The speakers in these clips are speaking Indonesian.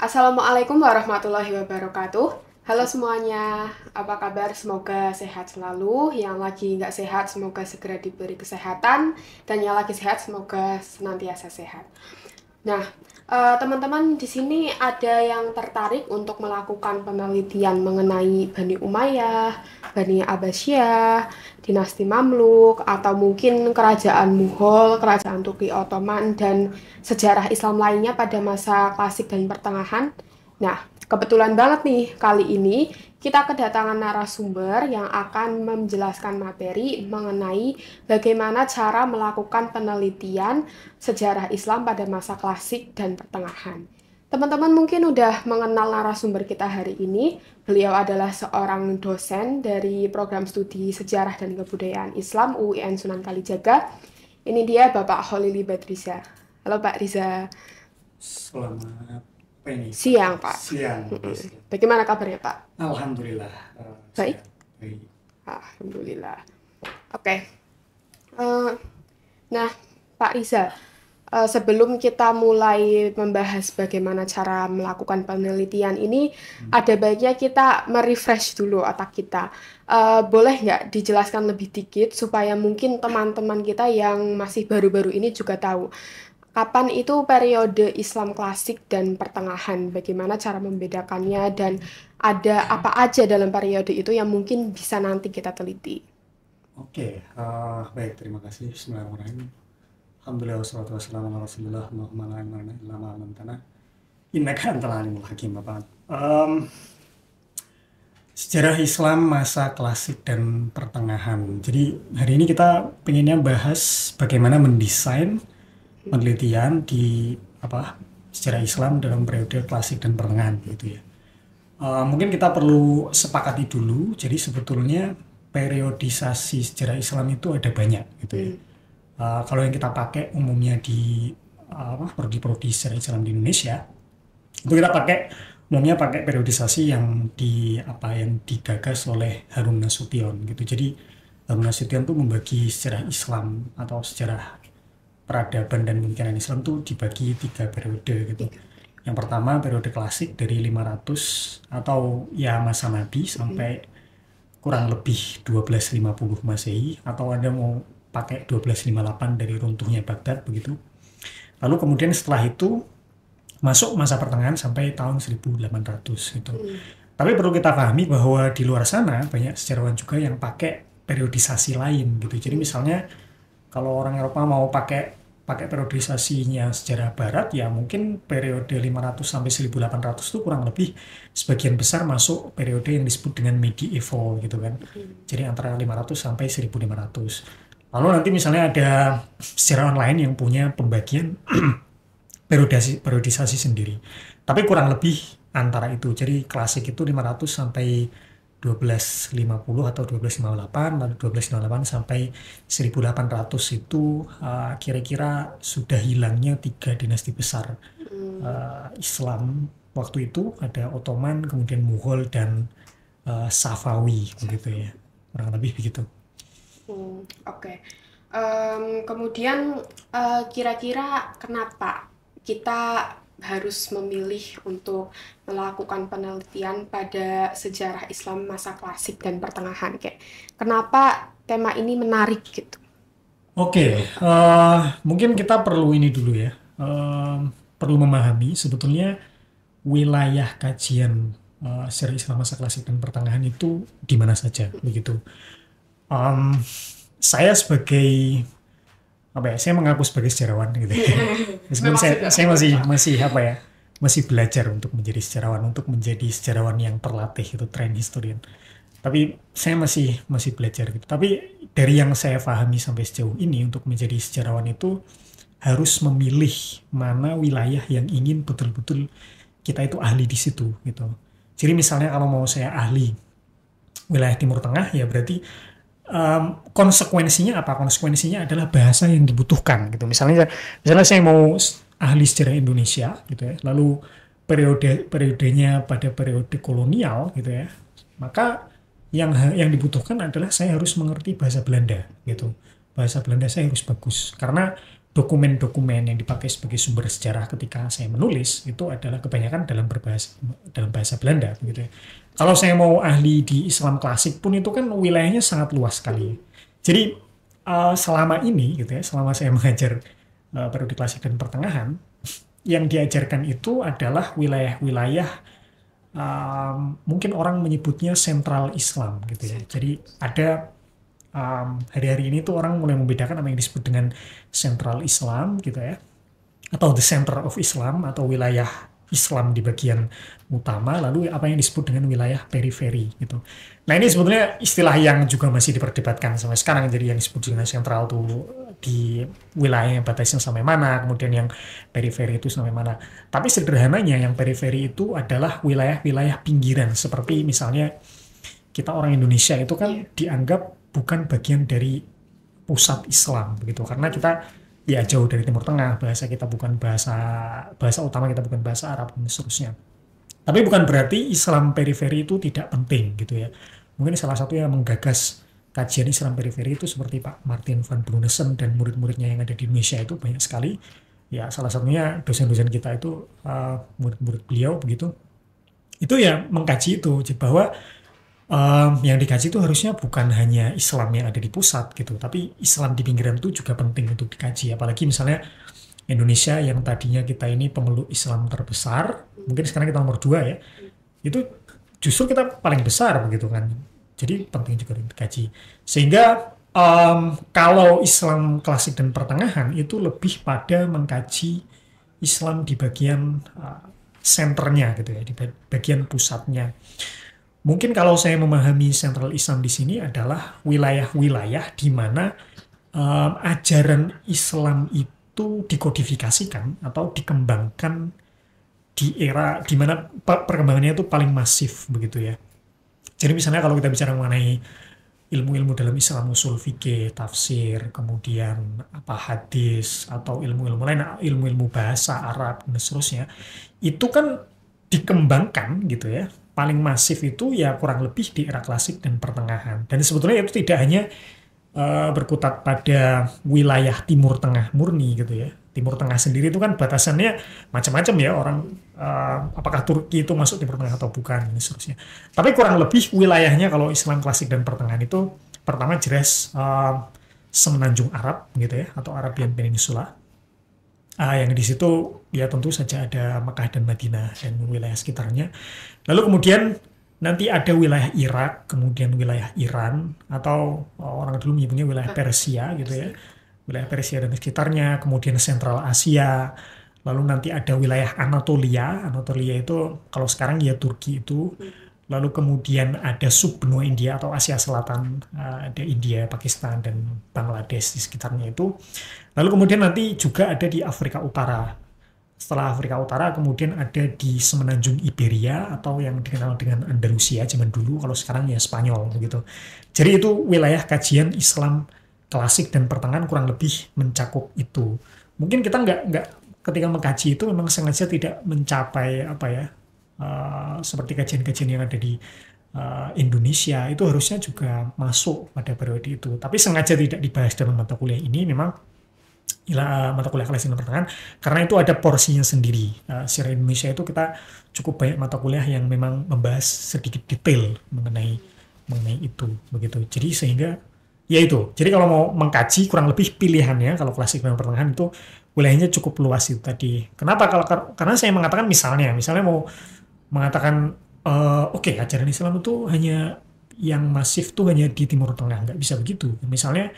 Assalamualaikum warahmatullahi wabarakatuh. Halo semuanya, apa kabar? Semoga sehat selalu. Yang lagi nggak sehat, semoga segera diberi kesehatan. Dan yang lagi sehat, semoga senantiasa sehat. Nah, teman-teman di sini ada yang tertarik untuk melakukan penelitian mengenai Bani Umayyah, Bani Abbasiyah, dinasti Mamluk, atau mungkin kerajaan Mughal, kerajaan Turki Ottoman, dan sejarah Islam lainnya pada masa klasik dan pertengahan. Nah, kebetulan banget nih kali ini kita kedatangan narasumber yang akan menjelaskan materi mengenai bagaimana cara melakukan penelitian sejarah Islam pada masa klasik dan pertengahan. Teman-teman mungkin udah mengenal narasumber kita hari ini. Beliau adalah seorang dosen dari program studi Sejarah dan Kebudayaan Islam UIN Sunan Kalijaga. Ini dia Bapak Kholili Badriza. Halo Pak Riza. Selamat apa ini? Siang Pak. Siang. Bagaimana kabarnya Pak? Alhamdulillah Baik? sehat. Baik. Alhamdulillah. Oke. Eh, nah, Pak Riza, sebelum kita mulai membahas bagaimana cara melakukan penelitian ini, ada baiknya kita merefresh dulu otak kita. Boleh nggak dijelaskan lebih dikit supaya mungkin teman-teman kita yang masih baru-baru ini juga tahu kapan itu periode Islam klasik dan pertengahan, bagaimana cara membedakannya dan ada apa aja dalam periode itu yang mungkin bisa nanti kita teliti. Oke, baik, terima kasih. Bismillahirrahmanirrahim. Alhamdulillah wassalatu wassalamu ala Rasulillah Muhammad wa ala alihi wa sahbihi. Innaka antal alimul hakim. Sejarah Islam masa klasik dan pertengahan. Jadi hari ini kita pengennya bahas bagaimana mendesain penelitian di sejarah Islam dalam periode klasik dan pertengahan gitu ya. Mungkin kita perlu sepakati dulu. Jadi sebetulnya periodisasi sejarah Islam itu ada banyak gitu ya. Kalau yang kita pakai umumnya di prodi-prodi sejarah Islam di Indonesia, itu kita umumnya pakai periodisasi yang digagas oleh Harun Nasution gitu. Jadi Harun Nasution tuh membagi sejarah Islam atau sejarah peradaban dan pemikiran Islam tuh dibagi 3 periode gitu. Yang pertama periode klasik dari 500 atau ya masa Nabi sampai kurang lebih 1250 Masehi, atau ada mau pakai 1258 dari runtuhnya Baghdad begitu. Lalu kemudian setelah itu masuk masa pertengahan sampai tahun 1800 gitu. Tapi perlu kita pahami bahwa di luar sana banyak sejarawan juga yang pakai periodisasi lain gitu. Jadi misalnya kalau orang Eropa mau pakai periodisasinya sejarah barat, ya mungkin periode 500 sampai 1800 itu kurang lebih sebagian besar masuk periode yang disebut dengan medieval gitu kan. Jadi antara 500 sampai 1500. Lalu nanti misalnya ada sejarawan lain yang punya pembagian periodisasi sendiri. Tapi kurang lebih antara itu. Jadi klasik itu 500 sampai 1250 atau 1258, lalu 1258 sampai 1800 itu kira-kira sudah hilangnya 3 dinasti besar Islam. Waktu itu ada Ottoman, kemudian Mughal, dan Safawi begitu ya. Kurang lebih begitu. Oke. Kemudian kira-kira kenapa kita harus memilih untuk melakukan penelitian pada sejarah Islam masa klasik dan pertengahan? Kayak kenapa tema ini menarik gitu? Oke, mungkin kita perlu ini dulu ya. Perlu memahami sebetulnya wilayah kajian sejarah Islam masa klasik dan pertengahan itu di mana saja begitu. Saya sebagai saya mengaku sebagai sejarawan gitu. Meskipun saya masih belajar untuk menjadi sejarawan yang terlatih itu trained historian. Tapi saya masih belajar gitu. Tapi dari yang saya pahami sampai sejauh ini, untuk menjadi sejarawan itu harus memilih mana wilayah yang ingin betul-betul kita itu ahli di situ gitu. Jadi misalnya kalau mau saya ahli wilayah Timur Tengah, ya berarti konsekuensinya apa? Konsekuensinya adalah bahasa yang dibutuhkan gitu. Misalnya saya mau ahli sejarah Indonesia gitu ya, lalu periodenya pada periode kolonial gitu ya, maka yang dibutuhkan adalah saya harus mengerti bahasa Belanda gitu. Bahasa Belanda saya harus bagus karena dokumen-dokumen yang dipakai sebagai sumber sejarah ketika saya menulis itu adalah kebanyakan dalam bahasa Belanda begitu ya. Kalau saya mau ahli di Islam klasik pun itu kan wilayahnya sangat luas sekali. Jadi selama ini gitu ya, selama saya mengajar periode klasik dan pertengahan, yang diajarkan itu adalah wilayah-wilayah mungkin orang menyebutnya sentral Islam gitu ya. Jadi ada hari-hari ini tuh orang mulai membedakan apa yang disebut dengan sentral Islam gitu ya, atau the center of Islam atau wilayah Islam di bagian utama, lalu apa yang disebut dengan wilayah periferi gitu. Nah ini sebetulnya istilah yang juga masih diperdebatkan sampai sekarang. Jadi yang disebut dengan sentral tuh di wilayah yang batasnya sampai mana, kemudian yang periferi itu sampai mana. Tapi sederhananya yang periferi itu adalah wilayah-wilayah pinggiran, seperti misalnya kita orang Indonesia itu kan dianggap bukan bagian dari pusat Islam begitu, karena kita ya jauh dari Timur Tengah, bahasa kita bukan bahasa utama kita bukan bahasa Arab dan seterusnya. Tapi bukan berarti Islam periferi itu tidak penting gitu ya. Mungkin salah satu yang menggagas kajian Islam periferi itu seperti Pak Martin van Brunesen dan murid-muridnya yang ada di Indonesia itu banyak sekali. Ya salah satunya dosen-dosen kita itu murid-murid beliau begitu. Itu ya mengkaji itu bahwa yang dikaji itu harusnya bukan hanya Islam yang ada di pusat gitu, tapi Islam di pinggiran itu juga penting untuk dikaji. Apalagi misalnya Indonesia yang tadinya kita ini pemeluk Islam terbesar, mungkin sekarang kita nomor 2 ya, itu justru kita paling besar begitu kan. Jadi penting juga dikaji. Sehingga kalau Islam klasik dan pertengahan itu lebih pada mengkaji Islam di bagian senternya gitu ya, di bagian pusatnya. Mungkin kalau saya memahami sentral Islam di sini adalah wilayah-wilayah di mana ajaran Islam itu dikodifikasikan atau dikembangkan di era di mana perkembangannya itu paling masif begitu ya. Jadi misalnya kalau kita bicara mengenai ilmu-ilmu dalam Islam, usul fikih, tafsir, kemudian apa hadis atau ilmu-ilmu lain, ilmu-ilmu bahasa Arab dan seterusnya, itu kan dikembangkan gitu ya. Paling masif itu ya kurang lebih di era klasik dan pertengahan. Dan sebetulnya itu tidak hanya berkutat pada wilayah Timur Tengah murni gitu ya. Timur Tengah sendiri itu kan batasannya macam-macam ya, orang apakah Turki itu masuk Timur Tengah atau bukan dan seterusnya. Tapi kurang lebih wilayahnya kalau Islam klasik dan pertengahan itu pertama jelas Semenanjung Arab gitu ya, atau Arabian Peninsula. Yang di situ ya tentu saja ada Mekah dan Madinah dan wilayah sekitarnya. Lalu kemudian nanti ada wilayah Irak, kemudian wilayah Iran, atau orang dulu menyebutnya wilayah Persia gitu ya. Wilayah Persia dan sekitarnya, kemudian Sentral Asia, lalu nanti ada wilayah Anatolia. Anatolia itu kalau sekarang ya Turki itu. Lalu kemudian ada sub-benua India atau Asia Selatan, ada India, Pakistan, dan Bangladesh di sekitarnya itu. Lalu kemudian nanti juga ada di Afrika Utara. Setelah Afrika Utara kemudian ada di Semenanjung Iberia atau yang dikenal dengan Andalusia zaman dulu, kalau sekarang ya Spanyol begitu. Jadi itu wilayah kajian Islam klasik dan pertengahan kurang lebih mencakup itu. Mungkin kita nggak ketika mengkaji itu memang sengaja tidak mencapai apa ya, seperti kajian-kajian yang ada di Indonesia itu harusnya juga masuk pada periode itu. Tapi sengaja tidak dibahas dalam mata kuliah ini, memang mata kuliah klasik dan pertengahan, karena itu ada porsinya sendiri. Secara Indonesia itu kita cukup banyak mata kuliah yang memang membahas sedikit detail mengenai itu begitu. Jadi sehingga ya itu. Jadi kalau mau mengkaji kurang lebih pilihannya kalau klasik dan pertengahan itu wilayahnya cukup luas itu tadi. Kenapa? Karena saya mengatakan misalnya mau mengatakan oke, ajaran Islam itu hanya yang masif tuh hanya di Timur Tengah, nggak bisa begitu. Misalnya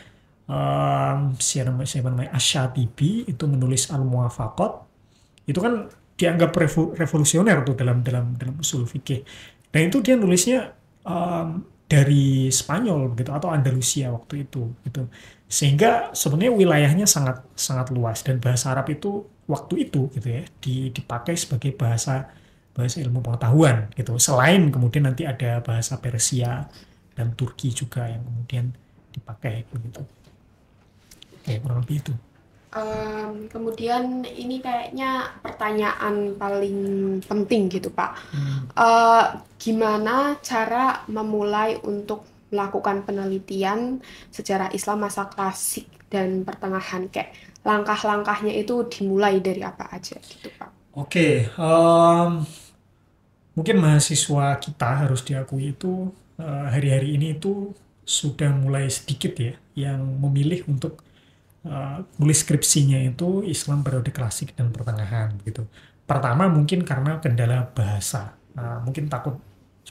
siapa namanya Asy-Syatibi itu menulis Al-Muwafaqat, itu kan dianggap revolusioner tuh dalam usul fikih. Dan itu dia nulisnya dari Spanyol begitu atau Andalusia waktu itu gitu. Sehingga sebenarnya wilayahnya sangat sangat luas, dan bahasa Arab itu waktu itu gitu ya dipakai sebagai bahasa ilmu pengetahuan gitu. Selain kemudian nanti ada bahasa Persia dan Turki juga yang kemudian dipakai begitu. Oke, kurang lebih itu. Kemudian ini kayaknya pertanyaan paling penting gitu Pak. Gimana cara memulai untuk melakukan penelitian sejarah Islam masa klasik dan pertengahan, kayak langkah-langkahnya itu dimulai dari apa aja gitu Pak? Oke, mungkin mahasiswa kita harus diakui itu hari-hari ini itu sudah mulai sedikit ya yang memilih untuk nulis skripsinya itu Islam periode klasik dan pertengahan gitu. Pertama mungkin karena kendala bahasa. Mungkin takut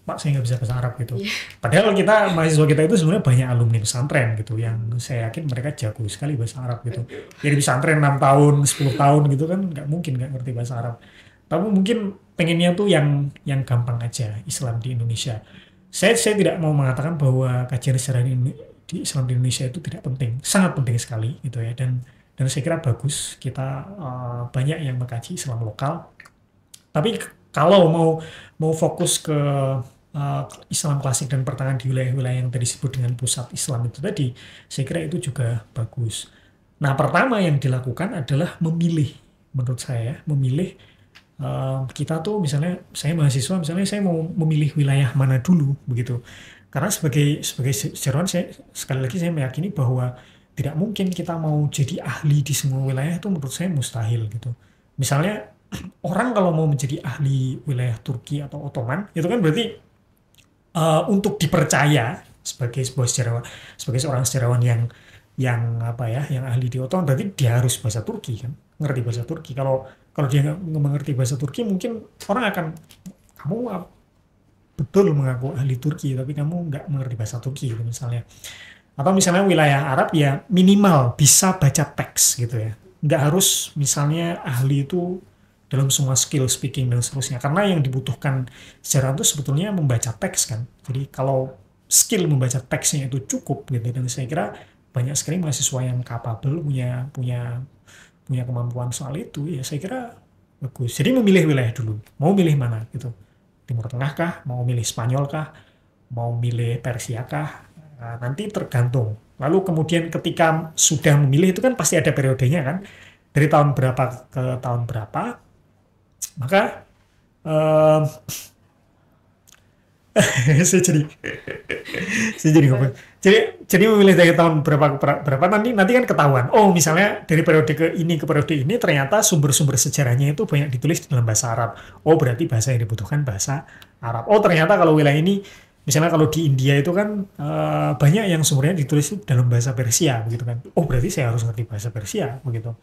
Pak saya nggak bisa bahasa Arab gitu. Iya. Padahal kita mahasiswa kita itu sebenarnya banyak alumni pesantren gitu yang saya yakin mereka jago sekali bahasa Arab gitu. Jadi pesantren 6 tahun, 10 tahun gitu kan nggak mungkin nggak ngerti bahasa Arab. Tapi mungkin pengennya tuh yang gampang aja Islam di Indonesia. Saya tidak mau mengatakan bahwa kajian sejarah di Islam di Indonesia itu tidak penting, sangat penting sekali gitu ya. Dan saya kira bagus kita banyak yang mengkaji Islam lokal. Tapi kalau mau fokus ke Islam klasik dan pertengahan di wilayah-wilayah yang tadi disebut dengan pusat Islam itu tadi, saya kira itu juga bagus. Nah, pertama yang dilakukan adalah memilih, menurut saya, memilih kita tuh misalnya saya mahasiswa misalnya saya mau memilih wilayah mana dulu begitu. Karena sebagai sejarawan saya sekali lagi saya meyakini bahwa tidak mungkin kita mau jadi ahli di semua wilayah itu menurut saya mustahil gitu. Misalnya orang kalau mau menjadi ahli wilayah Turki atau Ottoman itu kan berarti untuk dipercaya sebagai sebuah sejarawan, sebagai seorang sejarawan yang apa ya, yang ahli di Ottoman berarti dia harus bahasa Turki kan, ngerti bahasa Turki. Kalau dia nggak mengerti bahasa Turki mungkin orang akan kamu betul mengaku ahli Turki tapi kamu nggak mengerti bahasa Turki gitu misalnya. Atau misalnya wilayah Arab ya minimal bisa baca teks gitu ya. Nggak harus misalnya ahli itu dalam semua skill speaking dan seterusnya. Karena yang dibutuhkan sejarah itu sebetulnya membaca teks kan. Jadi kalau skill membaca teksnya itu cukup gitu. Dan saya kira banyak sekali mahasiswa yang capable punya kemampuan soal itu ya saya kira bagus. Jadi memilih wilayah dulu. Mau milih mana gitu. Timur Tengah kah? Mau milih Spanyol kah? Mau milih Persia kah? Nah, nanti tergantung. Lalu kemudian ketika sudah memilih itu kan pasti ada periodenya kan. Dari tahun berapa ke tahun berapa. Maka saya jadi ngomong. Jadi memilih dari tahun berapa ke berapa nanti kan ketahuan. Oh, misalnya dari periode ke periode ini ternyata sumber-sumber sejarahnya itu banyak ditulis dalam bahasa Arab. Oh, berarti bahasa yang dibutuhkan bahasa Arab. Oh, ternyata kalau wilayah ini misalnya kalau di India itu kan banyak yang sumbernya ditulis dalam bahasa Persia begitu kan. Oh, berarti saya harus ngerti bahasa Persia begitu.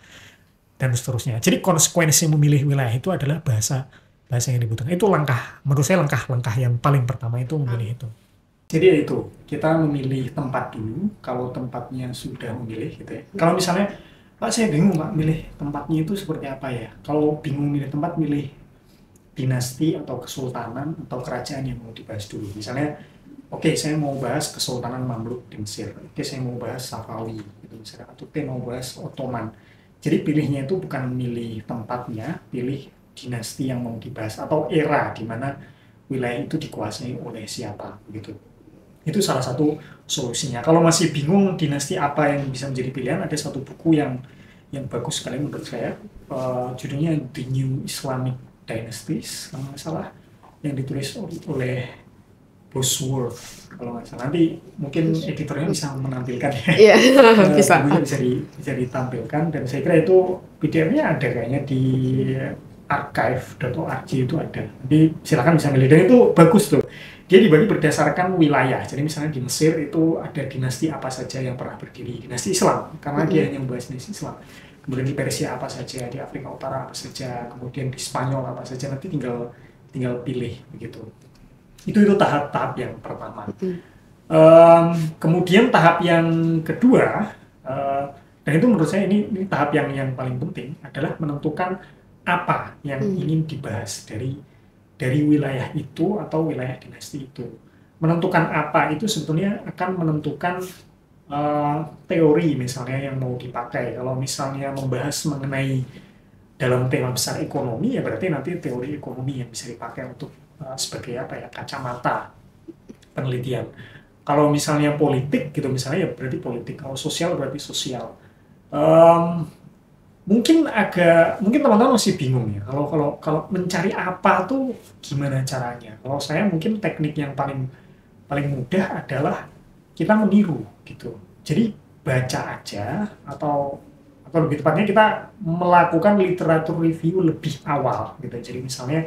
Dan seterusnya. Jadi konsekuensi memilih wilayah itu adalah bahasa yang dibutuhkan. Itu menurut saya langkah yang paling pertama itu memilih itu. Jadi ya itu, kita memilih tempat dulu, kalau tempatnya sudah memilih gitu ya. Kalau misalnya, Pak saya bingung Pak, milih tempatnya itu seperti apa ya. Kalau bingung milih tempat, milih dinasti atau kesultanan atau kerajaan yang mau dibahas dulu. Misalnya, oke, saya mau bahas Kesultanan Mamluk di Mesir, oke saya mau bahas Safawi, gitu misalnya, atau mau bahas Ottoman. Jadi pilihnya itu bukan milih tempatnya, pilih dinasti yang mau dibahas atau era di mana wilayah itu dikuasai oleh siapa begitu. Itu salah satu solusinya. Kalau masih bingung dinasti apa yang bisa menjadi pilihan, ada satu buku yang bagus sekali menurut saya, judulnya The New Islamic Dynasties kalau nggak salah, yang ditulis oleh Bosworth kalau nggak salah. Nanti mungkin editornya bisa menampilkan ya. Iya, bisa. Bisa ditampilkan dan saya kira itu PDF-nya ada kayaknya di archive.org itu ada. Jadi silakan bisa milih dan itu bagus tuh. Dia dibagi berdasarkan wilayah. Jadi misalnya di Mesir itu ada dinasti apa saja yang pernah berdiri, dinasti Islam karena dia hanya membahas dinasti Islam. Kemudian di Persia apa saja, di Afrika Utara apa saja, kemudian di Spanyol apa saja, nanti tinggal pilih begitu. Itu tahap-tahap yang pertama. Kemudian tahap yang kedua, dan itu menurut saya ini tahap yang paling penting adalah menentukan apa yang ingin dibahas dari wilayah itu atau wilayah dinasti itu. Menentukan apa itu sebetulnya akan menentukan teori misalnya yang mau dipakai. Kalau misalnya membahas mengenai dalam tema besar ekonomi ya berarti nanti teori ekonomi yang bisa dipakai untuk sebagai kacamata penelitian. Kalau misalnya politik gitu misalnya ya berarti politik. Kalau sosial berarti sosial. Mungkin teman-teman masih bingung ya. Kalau mencari apa tuh gimana caranya? Kalau saya mungkin teknik yang paling mudah adalah kita meniru gitu. Jadi baca aja atau atau lebih tepatnya kita melakukan literatur review lebih awal gitu. Jadi misalnya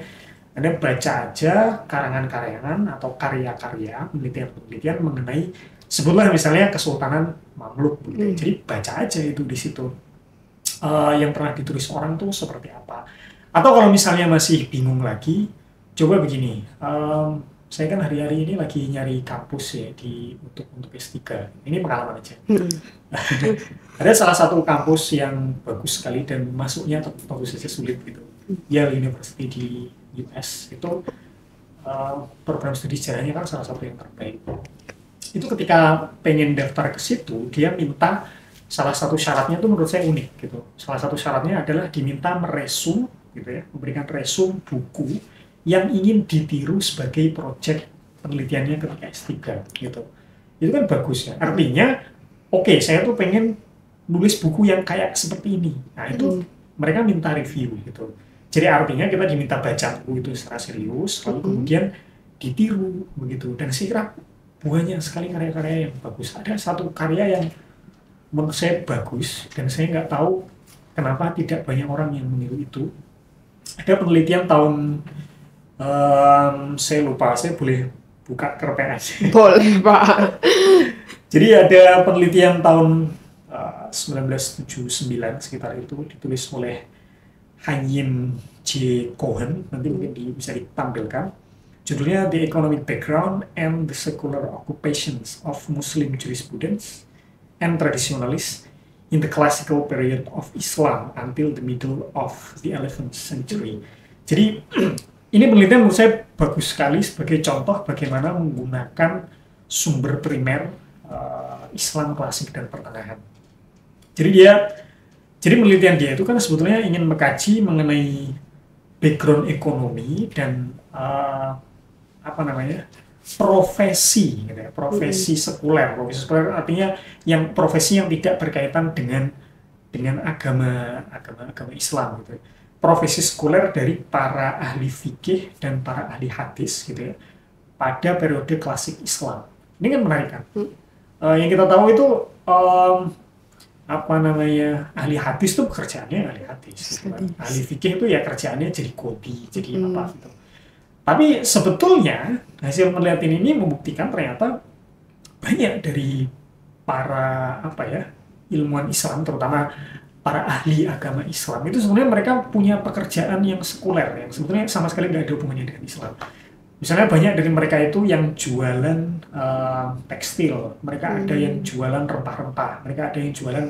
Anda baca aja karangan-karangan atau karya-karya penelitian-penelitian mengenai sebutlah misalnya Kesultanan Mamluk gitu. Jadi baca aja itu di situ. Yang pernah ditulis orang tuh seperti apa. Atau kalau misalnya masih bingung lagi, coba begini. Saya kan hari-hari ini lagi nyari kampus ya untuk S3. Ini pengalaman aja. Ada salah satu kampus yang bagus sekali dan masuknya tentu saja sulit gitu. Yale University di US itu program studi sejarahnya kan salah satu yang terbaik. Itu ketika pengen daftar ke situ, dia minta salah satu syaratnya itu menurut saya unik gitu. Salah satu syaratnya adalah diminta meresum gitu ya, memberikan resum buku yang ingin ditiru sebagai proyek penelitiannya ketika S3 gitu. Itu kan bagus ya. Artinya, oke, saya tuh pengen nulis buku yang kayak seperti ini. Nah, itu mereka minta review gitu. Jadi artinya kita diminta baca buku itu secara serius, lalu kemudian ditiru begitu. Dan saya kira banyak sekali karya-karya yang bagus. Ada satu karya yang menurut saya bagus dan saya nggak tahu kenapa tidak banyak orang yang meniru itu. Ada penelitian tahun saya lupa, saya boleh buka ke RPS. Boleh, Pak. Jadi ada penelitian tahun 1979 sekitar itu ditulis oleh Hayyim J. Cohen, nanti mungkin bisa ditampilkan. Judulnya The Economic Background and the Secular Occupations of Muslim Jurisprudence and Traditionalists in the Classical Period of Islam until the middle of the 11th century. Jadi ini penelitian menurut saya bagus sekali sebagai contoh bagaimana menggunakan sumber primer Islam klasik dan pertengahan. Jadi penelitian dia itu kan sebetulnya ingin mengkaji mengenai background ekonomi dan profesi, gitu ya, profesi sekuler. Profesi sekuler artinya profesi yang tidak berkaitan dengan agama Islam, gitu. Profesi sekuler dari para ahli fikih dan para ahli hadis, gitu ya, pada periode klasik Islam. Ini kan menarik kan? Yang kita tahu itu ahli hadis itu pekerjaannya ahli hadis, gitu kan? Ahli fikih itu ya kerjaannya jadi kodi, jadi apa gitu. Tapi sebetulnya hasil penelitian ini membuktikan ternyata banyak dari para ilmuwan Islam, terutama para ahli agama Islam itu sebenarnya mereka punya pekerjaan yang sekuler yang sebetulnya sama sekali nggak ada hubungannya dengan Islam. Misalnya banyak dari mereka itu yang jualan tekstil, mereka ada yang jualan rempah-rempah, mereka ada yang jualan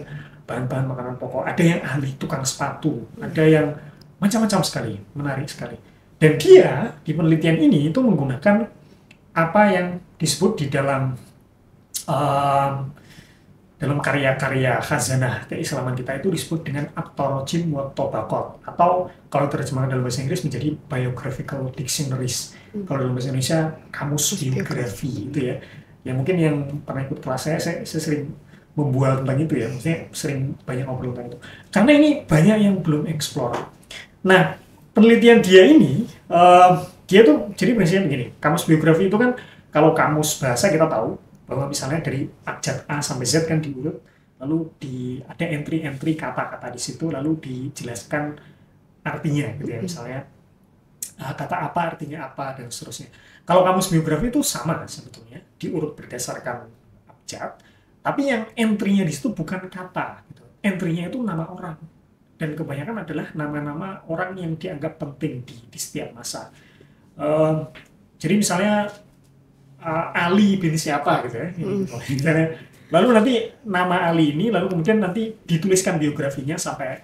bahan-bahan makanan pokok, ada yang ahli tukang sepatu, ada yang macam-macam sekali, menarik sekali. Dan dia di penelitian ini itu menggunakan apa yang disebut di dalam karya-karya khazanah keislaman kita itu disebut dengan at-tarajim wa tabaqat, atau kalau terjemahan dalam bahasa Inggris menjadi biographical dictionaries. Kalau dalam bahasa Indonesia kamus biografi itu ya. Ya mungkin yang pernah ikut kelas saya sering membual tentang itu ya, maksudnya sering banyak ngobrol tentang itu. Karena ini banyak yang belum explore. Nah, penelitian dia ini, dia tuh jadi prinsipnya begini, kamus biografi itu kan kalau kamus bahasa kita tahu bahwa misalnya dari abjad A sampai Z kan diurut, lalu ada entry-entry kata-kata di situ, lalu dijelaskan artinya gitu ya, misalnya kata apa artinya apa dan seterusnya. Kalau kamus biografi itu sama sebetulnya, diurut berdasarkan abjad, tapi yang entry-nya di situ bukan kata gitu. Entry-nya itu nama orang. Dan kebanyakan adalah nama-nama orang yang dianggap penting di setiap masa. Jadi misalnya Ali bin siapa gitu ya. Lalu nanti nama Ali ini, lalu kemudian nanti dituliskan biografinya sampai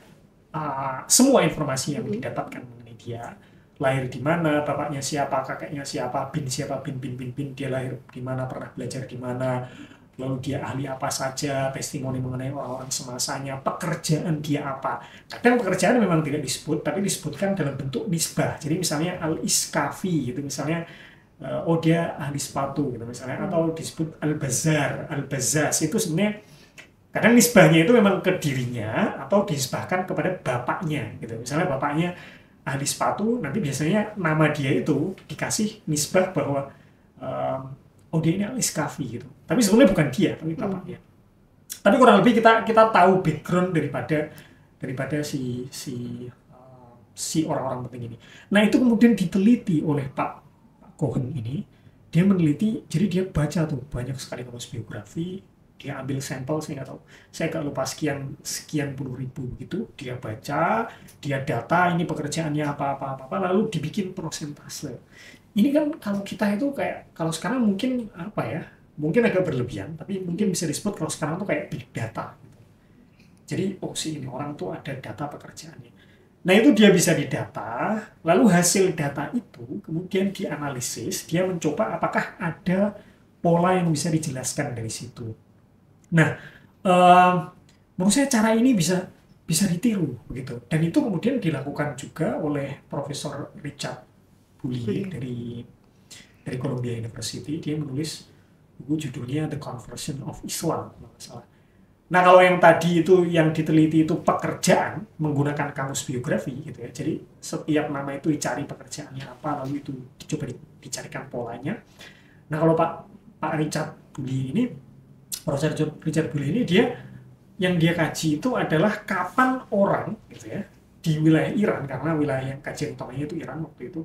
semua informasi yang didapatkan mengenai dia. Lahir di mana, bapaknya siapa, kakeknya siapa, bin siapa, bin, dia lahir di mana, pernah belajar di mana, lalu dia ahli apa saja, testimoni mengenai orang-orang semasanya, pekerjaan dia apa. Kadang pekerjaan memang tidak disebut, tapi disebutkan dalam bentuk nisbah. Jadi misalnya al-iskafi gitu, misalnya dia ahli sepatu gitu misalnya, atau disebut al-bazaz itu sebenarnya kadang nisbahnya itu memang ke dirinya atau disebahkan kepada bapaknya gitu. Misalnya bapaknya ahli sepatu, nanti biasanya nama dia itu dikasih nisbah bahwa dia ini al-iskafi gitu. Tapi sebenarnya bukan dia, tapi bapaknya. Tapi kurang lebih kita tahu background daripada si orang-orang penting ini. Nah itu kemudian diteliti oleh Pak Cohen ini. Dia meneliti, jadi dia baca tuh banyak sekali kamus biografi, dia ambil sampel, saya nggak lupa sekian puluh ribu gitu, dia baca, dia data ini pekerjaannya apa, lalu dibikin prosentase. Ini kan kalau kita itu kayak, kalau sekarang mungkin apa ya, mungkin agak berlebihan, tapi mungkin bisa disebut kalau sekarang tuh kayak big data. Jadi, oh sih ini orang tuh ada data pekerjaannya. Nah itu dia bisa didata, lalu hasil data itu kemudian dianalisis, dia mencoba apakah ada pola yang bisa dijelaskan dari situ. Nah, menurut saya cara ini bisa ditiru begitu. Dan itu kemudian dilakukan juga oleh Profesor Richard Bullier dari Columbia University. Dia menulis buku judulnya The Conversion of Islam, kalau nggak salah. Nah kalau yang tadi itu yang diteliti itu pekerjaan menggunakan kamus biografi gitu ya. Jadi setiap nama itu dicari pekerjaannya apa, lalu itu dicoba dicarikan polanya. Nah kalau Pak Richard Bullier ini, Profesor Richard Bullier ini yang dia kaji itu adalah kapan orang gitu ya di wilayah Iran, karena wilayah yang kajian utamanya itu Iran waktu itu,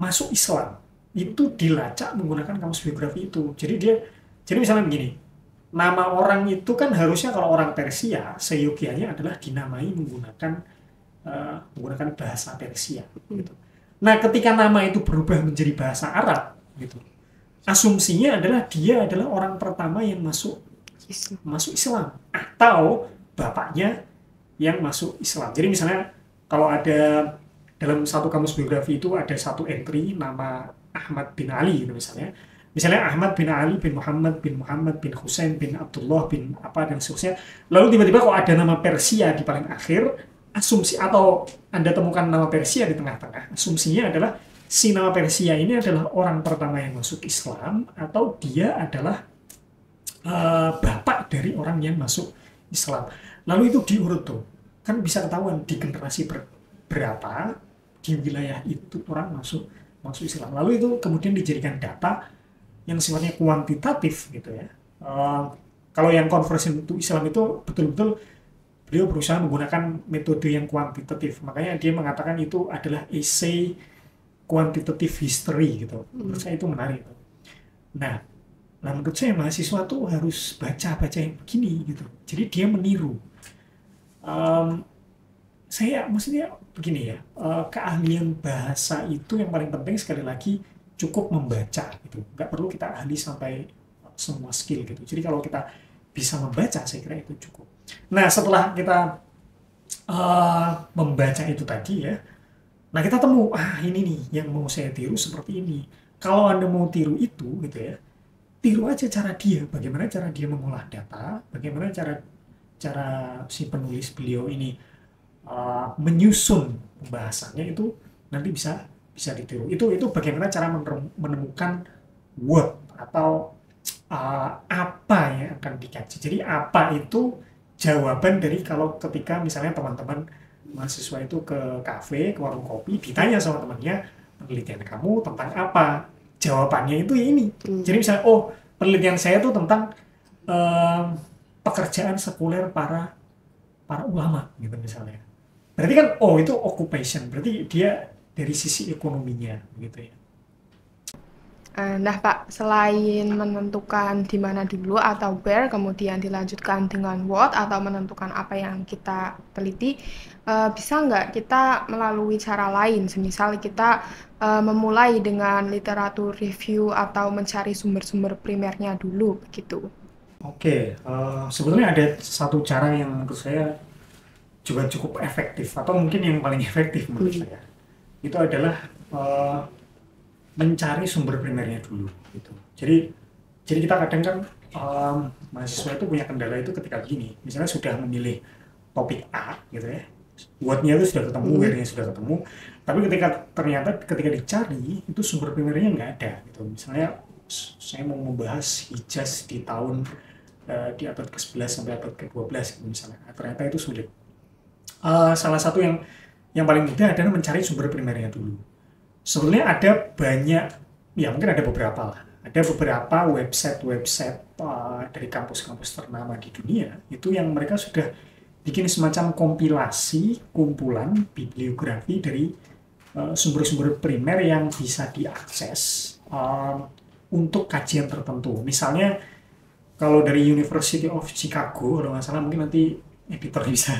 masuk Islam. Itu dilacak menggunakan kamus biografi itu. Jadi misalnya begini. Nama orang itu kan harusnya kalau orang Persia seyogianya adalah dinamai menggunakan bahasa Persia gitu. Nah ketika nama itu berubah menjadi bahasa Arab gitu, asumsinya adalah dia adalah orang pertama yang masuk Islam atau bapaknya yang masuk Islam. Jadi misalnya kalau ada dalam satu kamus biografi itu ada satu entry nama Ahmad bin Ali gitu misalnya Ahmad bin Ali bin Muhammad bin Husain bin Abdullah bin apa dan seterusnya. Lalu tiba-tiba kok ada nama Persia di paling akhir, asumsi atau Anda temukan nama Persia di tengah-tengah, asumsinya adalah si nama Persia ini adalah orang pertama yang masuk Islam atau dia adalah bapak dari orang yang masuk Islam. Lalu itu diurut tuh, kan bisa ketahuan di generasi berapa di wilayah itu orang masuk Islam. Lalu itu kemudian dijadikan data yang sifatnya kuantitatif gitu ya. Kalau yang conversion to Islam itu betul-betul beliau berusaha menggunakan metode yang kuantitatif. Makanya dia mengatakan itu adalah essay quantitative history gitu. Menurut saya itu menarik. Nah menurut saya mahasiswa tuh harus baca yang begini gitu. Jadi dia meniru. Saya maksudnya begini ya, keahlian bahasa itu yang paling penting sekali lagi cukup membaca gitu, nggak perlu kita ahli sampai semua skill gitu. Jadi kalau kita bisa membaca, saya kira itu cukup. Nah setelah kita membaca itu tadi ya, nah kita temu ini nih yang mau saya tiru seperti ini. Kalau Anda mau tiru itu gitu ya, tiru aja cara dia, bagaimana cara dia mengolah data, bagaimana cara si penulis beliau ini menyusun pembahasannya, itu nanti bisa ditiru. Itu bagaimana cara menemukan word atau apa yang akan dikaji. Jadi apa itu jawaban dari kalau ketika misalnya teman-teman mahasiswa itu ke kafe, ke warung kopi, ditanya sama temannya, penelitian kamu tentang apa? Jawabannya itu ini. Jadi misalnya, oh penelitian saya itu tentang pekerjaan sekuler para ulama gitu misalnya. Berarti kan, oh itu occupation, berarti dia dari sisi ekonominya gitu ya. Nah Pak, selain menentukan di mana dulu atau where, kemudian dilanjutkan dengan what atau menentukan apa yang kita teliti, bisa nggak kita melalui cara lain, semisal kita memulai dengan literatur review atau mencari sumber-sumber primernya dulu begitu? Oke, sebetulnya ada satu cara yang menurut saya juga cukup efektif atau mungkin yang paling efektif menurut saya. Itu adalah mencari sumber primernya dulu gitu. Jadi kita kadang kan mahasiswa itu punya kendala itu ketika gini, misalnya sudah memilih topik A gitu ya, wordnya itu sudah ketemu, wordnya sudah ketemu, tapi ketika dicari itu sumber primernya nggak ada gitu. Misalnya saya mau membahas Hijaz di tahun di abad ke-11 sampai abad ke-12 gitu misalnya, ternyata itu sulit. Salah satu yang paling mudah adalah mencari sumber primernya dulu. Sebetulnya ada banyak, ya mungkin ada beberapa lah. ada beberapa website-website dari kampus-kampus ternama di dunia itu yang mereka sudah bikin semacam kompilasi kumpulan bibliografi dari sumber-sumber primer yang bisa diakses untuk kajian tertentu. Misalnya kalau dari University of Chicago, kalau nggak salah mungkin nanti editor bisa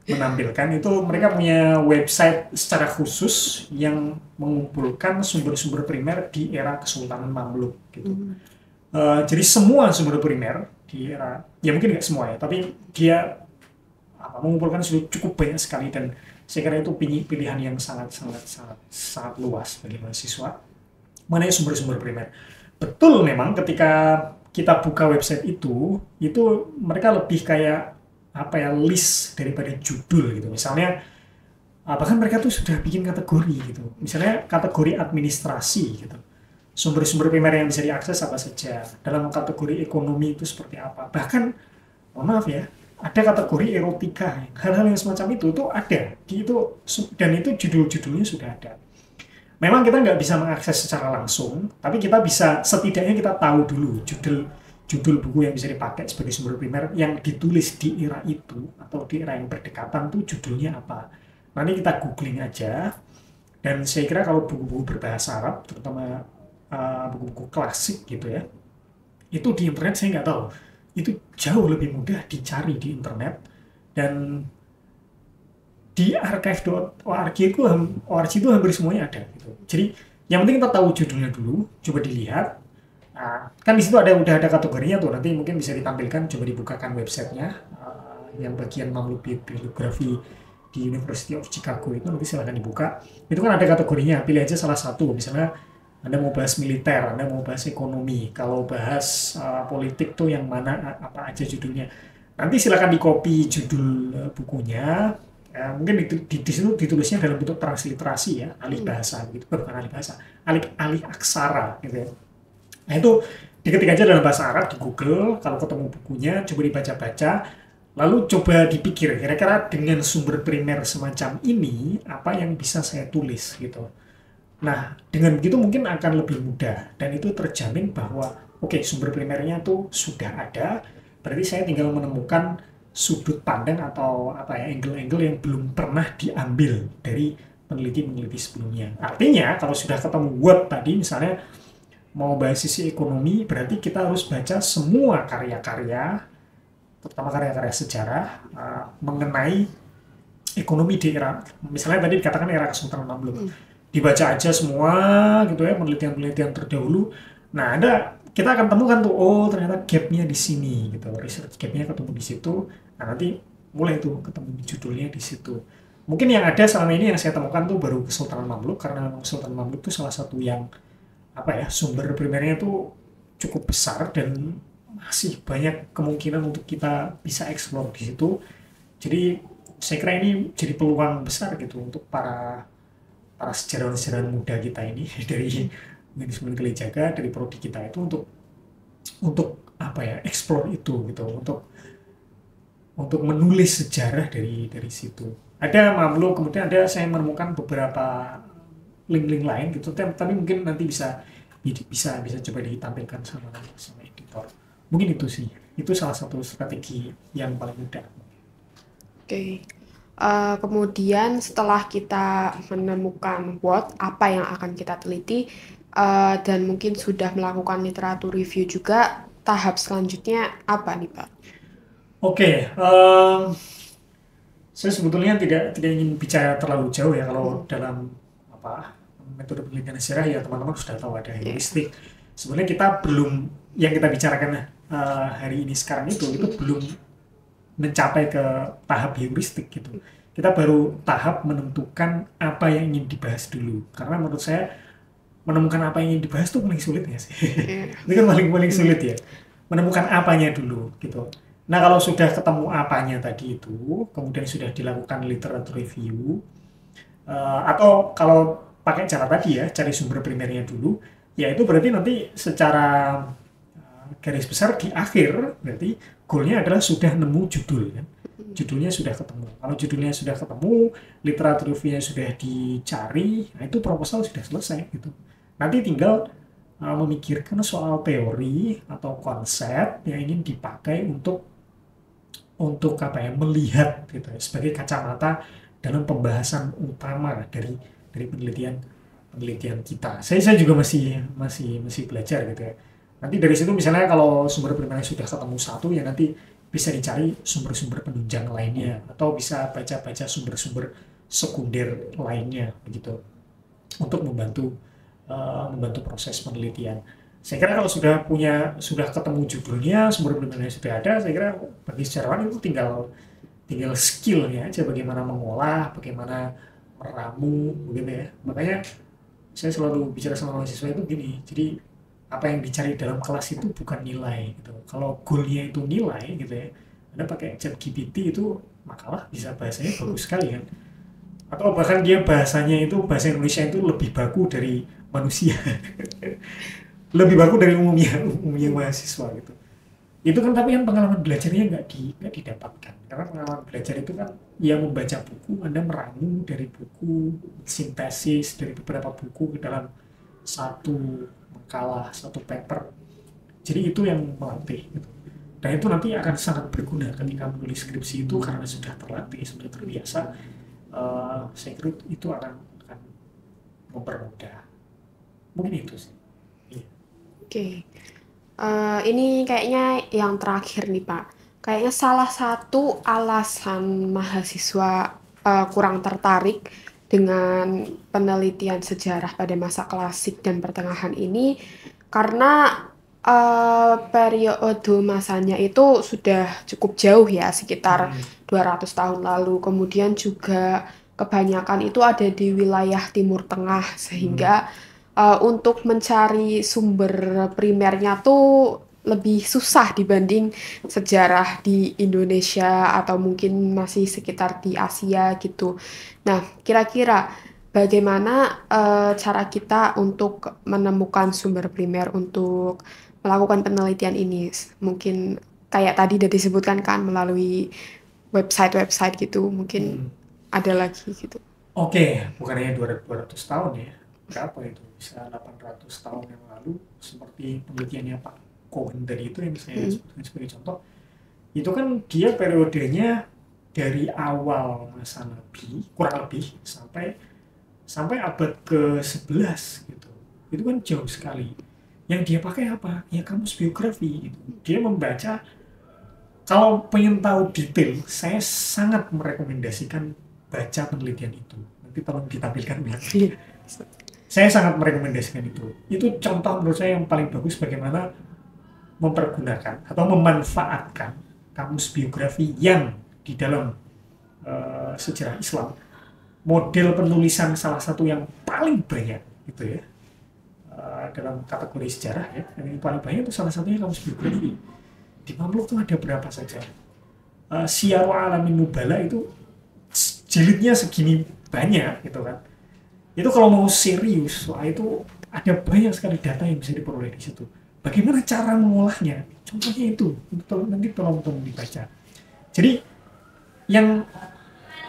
menampilkan, itu mereka punya website secara khusus yang mengumpulkan sumber-sumber primer di era Kesultanan Mamluk gitu. Jadi semua sumber primer di era, ya mungkin nggak semua ya, tapi dia mengumpulkan sudah cukup banyak sekali, dan saya kira itu pilihan yang sangat luas bagi mahasiswa mengenai sumber-sumber primer. Betul, memang ketika kita buka website itu mereka lebih kayak list daripada judul gitu. Misalnya bahkan mereka tuh sudah bikin kategori gitu. Misalnya kategori administrasi gitu. Sumber-sumber primer yang bisa diakses apa saja. Dalam kategori ekonomi itu seperti apa. Bahkan, mohon maaf ya, ada kategori erotika. Hal-hal yang semacam itu tuh ada. Dan itu judul-judulnya sudah ada. Memang kita nggak bisa mengakses secara langsung, tapi kita bisa, setidaknya kita tahu dulu judul buku yang bisa dipakai sebagai sumber primer yang ditulis di era itu atau di era yang berdekatan tuh judulnya apa. Nanti kita googling aja, dan saya kira kalau buku-buku berbahasa Arab, terutama buku-buku klasik gitu ya, itu di internet saya nggak tahu. Itu jauh lebih mudah dicari di internet, dan di archive.org itu hampir semuanya ada gitu. Jadi yang penting kita tahu judulnya dulu, coba dilihat. Nah, kan di situ udah ada kategorinya tuh, nanti mungkin bisa ditampilkan, coba dibukakan websitenya yang bagian Mamluk Bibliografi di University of Chicago itu, nanti silahkan dibuka. Itu kan ada kategorinya, pilih aja salah satu. Misalnya Anda mau bahas militer, Anda mau bahas ekonomi, kalau bahas politik tuh yang mana, apa aja judulnya. Nanti silakan di-copy judul bukunya. Mungkin di situ ditulisnya dalam bentuk transliterasi ya, alih bahasa gitu, bukan alih bahasa, alih aksara gitu ya. Nah itu diketik aja dalam bahasa Arab di Google, kalau ketemu bukunya coba dibaca-baca, lalu coba dipikir kira-kira dengan sumber primer semacam ini apa yang bisa saya tulis gitu. Nah dengan begitu mungkin akan lebih mudah, dan itu terjamin bahwa oke, sumber primernya tuh sudah ada, berarti saya tinggal menemukan sudut pandang atau angle-angle yang belum pernah diambil dari peneliti-peneliti sebelumnya. Artinya kalau sudah ketemu word tadi, misalnya mau bahas sisi ekonomi, berarti kita harus baca semua karya-karya, terutama karya-karya sejarah mengenai ekonomi di era, misalnya tadi dikatakan era Kesultanan Mamluk. Dibaca aja semua gitu ya, penelitian-penelitian terdahulu. Nah, kita akan temukan tuh, oh ternyata gap-nya di sini gitu, research gap-nya ketemu di situ. Nah nanti mulai tuh ketemu judulnya di situ. Mungkin yang ada selama ini yang saya temukan tuh baru Kesultanan Mamluk, karena Kesultanan Mamluk tuh salah satu yang sumber primernya tuh cukup besar, dan masih banyak kemungkinan untuk kita bisa explore di situ. Jadi saya kira ini jadi peluang besar gitu untuk para sejarawan-sejarawan muda kita ini dari manajemen Kalijaga, dari prodi kita itu untuk explore itu gitu, untuk menulis sejarah dari situ. Ada Mamluk, kemudian saya menemukan beberapa link-link lain gitu, tapi mungkin nanti bisa coba ditampilkan sama editor. Mungkin itu sih, itu salah satu strategi yang paling mudah. Oke. Kemudian setelah kita menemukan word apa yang akan kita teliti, dan mungkin sudah melakukan literatur review juga, tahap selanjutnya apa nih Pak? Oke, saya sebetulnya tidak ingin bicara terlalu jauh ya kalau dalam metode penelitian sejarah ya, teman-teman sudah tahu ada heuristik. Sebenarnya kita belum, yang kita bicarakan hari ini sekarang itu belum mencapai ke tahap heuristik gitu. Kita baru tahap menentukan apa yang ingin dibahas dulu. Karena menurut saya menemukan apa yang ingin dibahas itu paling sulit ya sih. Itu kan paling sulit ya. Menemukan apanya dulu gitu. Nah kalau sudah ketemu apanya tadi itu, kemudian sudah dilakukan literatur review, atau kalau pakai cara tadi ya, cari sumber primernya dulu, ya itu berarti nanti secara garis besar di akhir berarti goalnya adalah sudah nemu judul kan. Judulnya sudah ketemu. Kalau judulnya sudah ketemu, literatur review-nya sudah dicari, nah itu proposal sudah selesai gitu. Nanti tinggal memikirkan soal teori atau konsep yang ingin dipakai untuk apa ya, melihat gitu ya, sebagai kacamata dalam pembahasan utama dari penelitian penelitian kita. Saya juga masih belajar gitu ya. Nanti dari situ misalnya kalau sumber primernya sudah ketemu satu, ya nanti bisa dicari sumber-sumber penunjang lainnya atau bisa baca-baca sumber-sumber sekunder lainnya begitu untuk membantu proses penelitian. Saya kira kalau sudah ketemu judulnya, sumber primernya sudah ada, saya kira bagi sejarawan itu tinggal tinggal skillnya aja, bagaimana mengolah, bagaimana meramu, begitu ya. Makanya saya selalu bicara sama mahasiswa itu gini, jadi apa yang dicari dalam kelas itu bukan nilai gitu. Kalau goalnya itu nilai gitu ya, Anda pakai ChatGPT itu makalah bisa bahasanya bagus sekali kan. Atau bahkan dia bahasanya itu bahasa Indonesia itu lebih baku dari manusia, lebih baku dari umumnya mahasiswa gitu. Itu kan tapi kan pengalaman belajarnya nggak didapatkan, karena pengalaman belajar itu kan ya membaca buku, Anda meramu dari buku, sintesis dari beberapa buku ke dalam satu makalah, satu paper. Jadi itu yang melatih gitu. Dan itu nanti akan sangat berguna ketika menulis skripsi itu karena sudah terlatih, sudah terbiasa. Saya kira itu akan mempermudah. Mungkin itu sih. Iya. Oke. Ini kayaknya yang terakhir nih Pak. Kayaknya salah satu alasan mahasiswa kurang tertarik dengan penelitian sejarah pada masa klasik dan pertengahan ini karena periode masanya itu sudah cukup jauh ya, sekitar 200 tahun lalu. Kemudian juga kebanyakan itu ada di wilayah Timur Tengah, sehingga untuk mencari sumber primernya tuh lebih susah dibanding sejarah di Indonesia atau mungkin masih sekitar di Asia gitu. Nah, kira-kira bagaimana cara kita untuk menemukan sumber primer untuk melakukan penelitian ini? Mungkin kayak tadi udah disebutkan kan melalui website-website gitu, mungkin ada lagi gitu. Oke, bukannya 200 tahun ya. Berapa itu? Bisa 800 tahun yang lalu, seperti penelitiannya Pak Cohen tadi itu yang saya sebutkan sebagai contoh. Itu kan dia periodenya dari awal masa Nabi, kurang lebih, sampai abad ke-11 gitu. Itu kan jauh sekali. Yang dia pakai apa? Ya kamus biografi gitu. Dia membaca, kalau pengen tahu detail, saya sangat merekomendasikan baca penelitian itu. Nanti tolong ditampilkan belakangnya. Saya sangat merekomendasikan itu. Itu contoh menurut saya yang paling bagus bagaimana mempergunakan atau memanfaatkan kamus biografi yang di dalam sejarah Islam. Model penulisan salah satu yang paling banyak gitu ya, dalam kategori sejarah ya, yang paling banyak itu salah satunya kamus biografi. Di Mamluk itu ada berapa saja. Syiar Alamin Nubala itu jilidnya segini banyak gitu kan. Itu kalau mau serius, wah itu ada banyak sekali data yang bisa diperoleh di situ. Bagaimana cara mengolahnya? Contohnya itu, nanti tolong dibaca. Jadi yang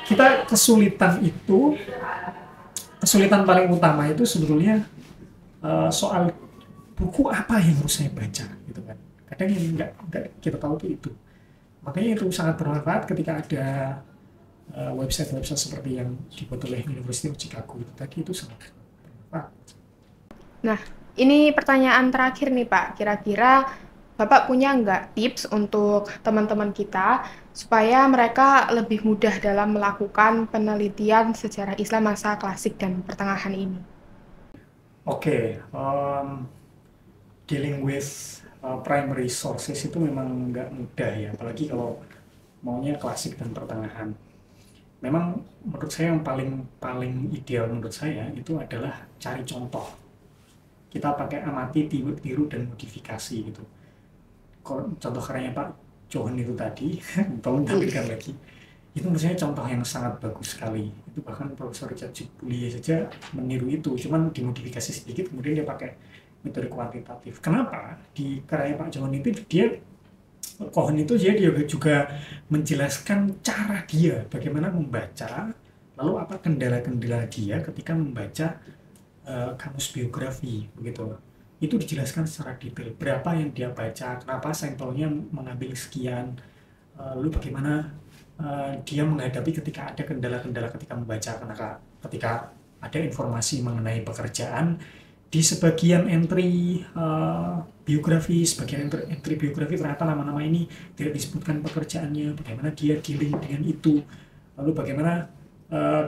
kita kesulitan paling utama itu sebetulnya soal buku apa yang harus saya baca, gitu kan. Kadang yang nggak kita tahu itu. Makanya itu sangat bermanfaat ketika ada website-website seperti yang dibuat oleh University of Chicago itu tadi, itu sangat bermanfaat. Nah, ini pertanyaan terakhir nih Pak. Kira-kira Bapak punya nggak tips untuk teman-teman kita supaya mereka lebih mudah dalam melakukan penelitian sejarah Islam masa klasik dan pertengahan ini? Oke, dealing with primary sources itu memang nggak mudah ya, apalagi kalau maunya klasik dan pertengahan. Memang menurut saya yang paling ideal menurut saya itu adalah cari contoh. Kita pakai amati, tiru dan modifikasi gitu. Contoh karyanya Pak Cohen itu tadi, tolong tampilkan lagi. Itu menurut saya contoh yang sangat bagus sekali. Itu bahkan Profesor Richard Julia saja meniru itu, cuman dimodifikasi sedikit, kemudian dia pakai metode kuantitatif. Kenapa? Di karya Pak Cohen itu Cohen itu dia juga menjelaskan cara dia bagaimana membaca, lalu apa kendala-kendala dia ketika membaca kamus biografi begitu. itu dijelaskan secara detail. Berapa yang dia baca, kenapa sampelnya mengambil sekian, lalu bagaimana dia menghadapi ketika ada kendala-kendala ketika membaca, ketika ada informasi mengenai pekerjaan di sebagian entry biografi, sebagian entry biografi ternyata nama-nama ini tidak disebutkan pekerjaannya, bagaimana dia dealing dengan itu, lalu bagaimana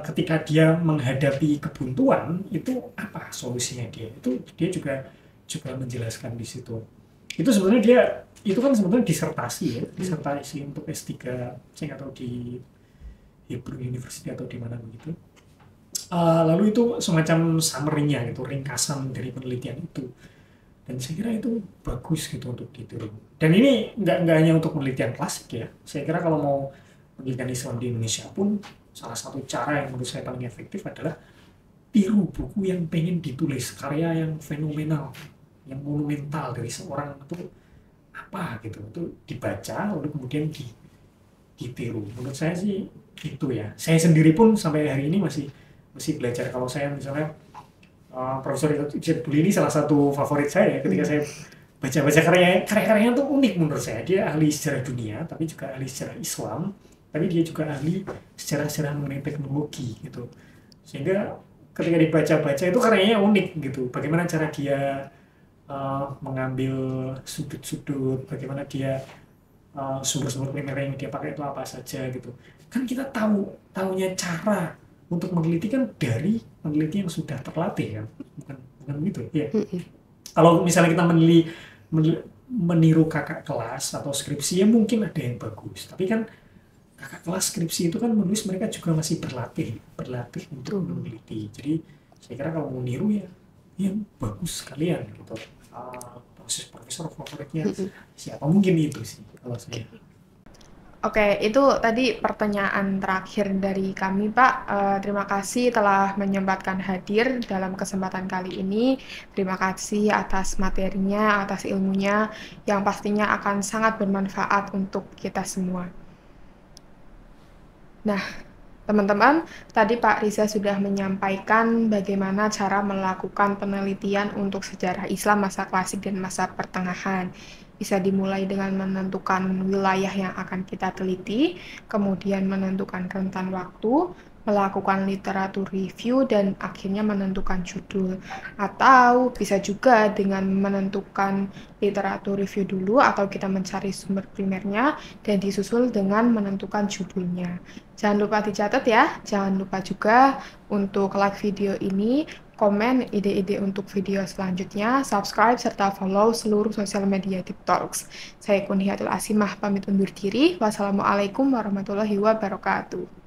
ketika dia menghadapi kebuntuan itu apa solusinya dia juga menjelaskan di situ. Itu sebenarnya itu kan sebetulnya disertasi ya, disertasi untuk S3, saya nggak tahu di Hebrew University atau di mana begitu. Lalu itu semacam summary-nya gitu, ringkasan dari penelitian itu. Dan saya kira itu bagus gitu untuk ditiru. Dan ini nggak hanya untuk penelitian klasik ya. Saya kira kalau mau penelitian Islam di Indonesia pun salah satu cara yang menurut saya paling efektif adalah tiru buku yang pengen ditulis, karya yang fenomenal, yang monumental dari seorang itu apa gitu, itu dibaca lalu kemudian ditiru. Menurut saya sih itu ya. Saya sendiri pun sampai hari ini masih belajar. Kalau saya misalnya Profesor Richard Bulli ini salah satu favorit saya ketika saya baca karya-karyanya tuh unik menurut saya. Dia ahli sejarah dunia tapi juga ahli sejarah Islam, tapi dia juga ahli sejarah mengenai teknologi gitu. Sehingga ketika dibaca-baca itu karyanya unik gitu. Bagaimana cara dia mengambil sudut-sudut, bagaimana dia sumber-sumber primer yang dia pakai itu apa saja gitu. Kan kita tahunya cara untuk meneliti kan dari peneliti yang sudah terlatih kan, bukan begitu ya. Kalau misalnya kita meniru kakak kelas atau skripsi ya mungkin ada yang bagus, tapi kan kakak kelas skripsi itu kan menulis mereka juga masih berlatih untuk meneliti. Jadi saya kira kalau mau niru ya yang bagus sekalian gitu. Profesor favoritnya siapa, mungkin itu sih kalau saya. Oke, itu tadi pertanyaan terakhir dari kami, Pak. Terima kasih telah menyempatkan hadir dalam kesempatan kali ini. Terima kasih atas materinya, atas ilmunya, yang pastinya akan sangat bermanfaat untuk kita semua. Nah, teman-teman, tadi Pak Riza sudah menyampaikan bagaimana cara melakukan penelitian untuk sejarah Islam masa klasik dan masa pertengahan. Bisa dimulai dengan menentukan wilayah yang akan kita teliti, kemudian menentukan rentan waktu, melakukan literatur review, dan akhirnya menentukan judul. Atau bisa juga dengan menentukan literatur review dulu, atau kita mencari sumber primernya, dan disusul dengan menentukan judulnya. Jangan lupa dicatat ya, jangan lupa juga untuk like video ini, komen ide-ide untuk video selanjutnya, subscribe, serta follow seluruh sosial media Deep Talks. Saya Kunihatul Asimah pamit undur diri. Wassalamualaikum warahmatullahi wabarakatuh.